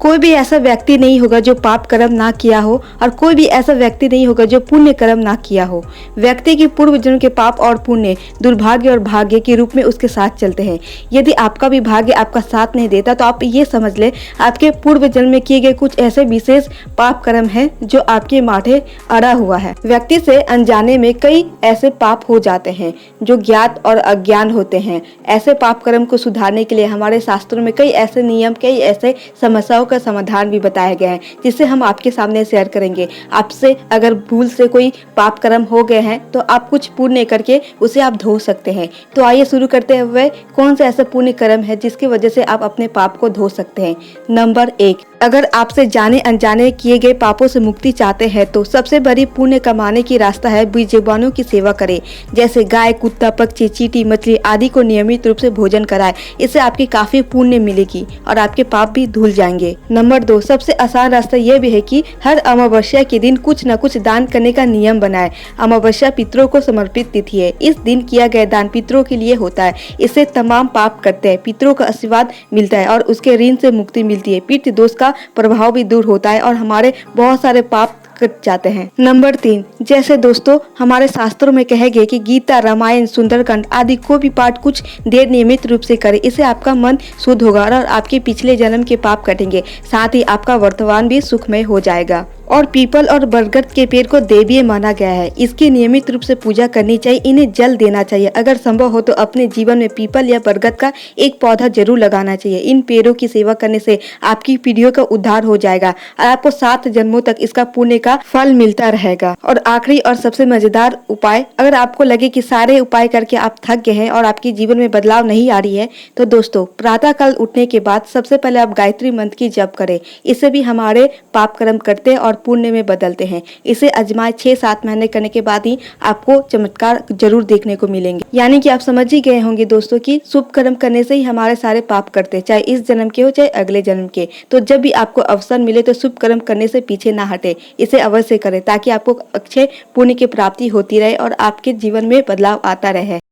कोई भी ऐसा व्यक्ति नहीं होगा जो पाप कर्म ना किया हो और कोई भी ऐसा व्यक्ति नहीं होगा जो पुण्य कर्म ना किया हो। व्यक्ति की पूर्व जन्म के पाप और पुण्य दुर्भाग्य और भाग्य के रूप में उसके साथ चलते हैं। यदि आपका भी भाग्य आपका साथ नहीं देता तो आप ये समझ ले आपके पूर्व जन्म में किए गए कुछ ऐसे विशेष पाप कर्म है जो आपके माथे अड़ा हुआ है। व्यक्ति से अनजाने में कई ऐसे पाप हो जाते हैं जो ज्ञात और अज्ञान होते हैं। ऐसे पाप कर्म को सुधारने के लिए हमारे शास्त्रों में कई ऐसे नियम, कई ऐसे समस्याओं का समाधान भी बताया गया है जिसे हम आपके सामने शेयर करेंगे। आपसे अगर भूल से कोई पाप कर्म हो गए हैं तो आप कुछ पुण्य करके उसे आप धो सकते हैं। तो आइए शुरू करते हुए कौन सा ऐसा पुण्य कर्म है जिसकी वजह से आप अपने पाप को धो सकते हैं। नंबर 1, अगर आपसे जाने अनजाने किए गए पापों से मुक्ति चाहते हैं तो सबसे बड़ी पुण्य कमाने की रास्ता है बेजुबानों की सेवा करें। जैसे गाय, कुत्ता, पक्षी, चींटी, मछली आदि को नियमित रूप से भोजन कराएं। इससे आपकी काफी पुण्य मिलेगी और आपके पाप भी धुल जाएंगे। नंबर 2, सबसे आसान रास्ता यह भी है कि हर अमावस्या के दिन कुछ न कुछ दान करने का नियम बनाएं। अमावस्या पितरों को समर्पित तिथि है। इस दिन किया गया दान पितरों के लिए होता है। इससे तमाम पाप करते हैं, पितरों का आशीर्वाद मिलता है और उसके ऋण से मुक्ति मिलती है। पितृ दोष का प्रभाव भी दूर होता है और हमारे बहुत सारे पाप कट जाते हैं। नंबर 3, जैसे दोस्तों हमारे शास्त्रों में कहे गए कि गीता, रामायण, सुंदरकांड आदि को भी पाठ कुछ देर नियमित रूप से करें। इससे आपका मन शुद्ध होगा और आपके पिछले जन्म के पाप कटेंगे। साथ ही आपका वर्तमान भी सुखमय हो जाएगा। और पीपल और बरगद के पेड़ को देवीय माना गया है। इसकी नियमित रूप से पूजा करनी चाहिए। इन्हें जल देना चाहिए। अगर संभव हो तो अपने जीवन में पीपल या बरगद का एक पौधा जरूर लगाना चाहिए। इन पेड़ों की सेवा करने से आपकी पीढ़ियों का उद्धार हो जाएगा और आपको 7 जन्मों तक इसका पुण्य का फल मिलता रहेगा। और आखिरी और सबसे मजेदार उपाय, अगर आपको लगे कि सारे उपाय करके आप थक गए हैं और आपके जीवन में बदलाव नहीं आ रही है तो दोस्तों प्रातः काल उठने के बाद सबसे पहले आप गायत्री मंत्र की जप करें। इससे भी हमारे पाप कर्म करते हैं और पुण्य में बदलते हैं। इसे आजमाएं। 6-7 महीने करने के बाद ही आपको चमत्कार जरूर देखने को मिलेंगे। यानी कि आप समझ ही गए होंगे दोस्तों कि शुभ कर्म करने से ही हमारे सारे पाप करते हैं, चाहे इस जन्म के हो चाहे अगले जन्म के। तो जब भी आपको अवसर मिले तो शुभ कर्म करने से पीछे ना हटे, इसे अवश्य करें ताकि आपको अक्षय पुण्य की प्राप्ति होती रहे और आपके जीवन में बदलाव आता रहे।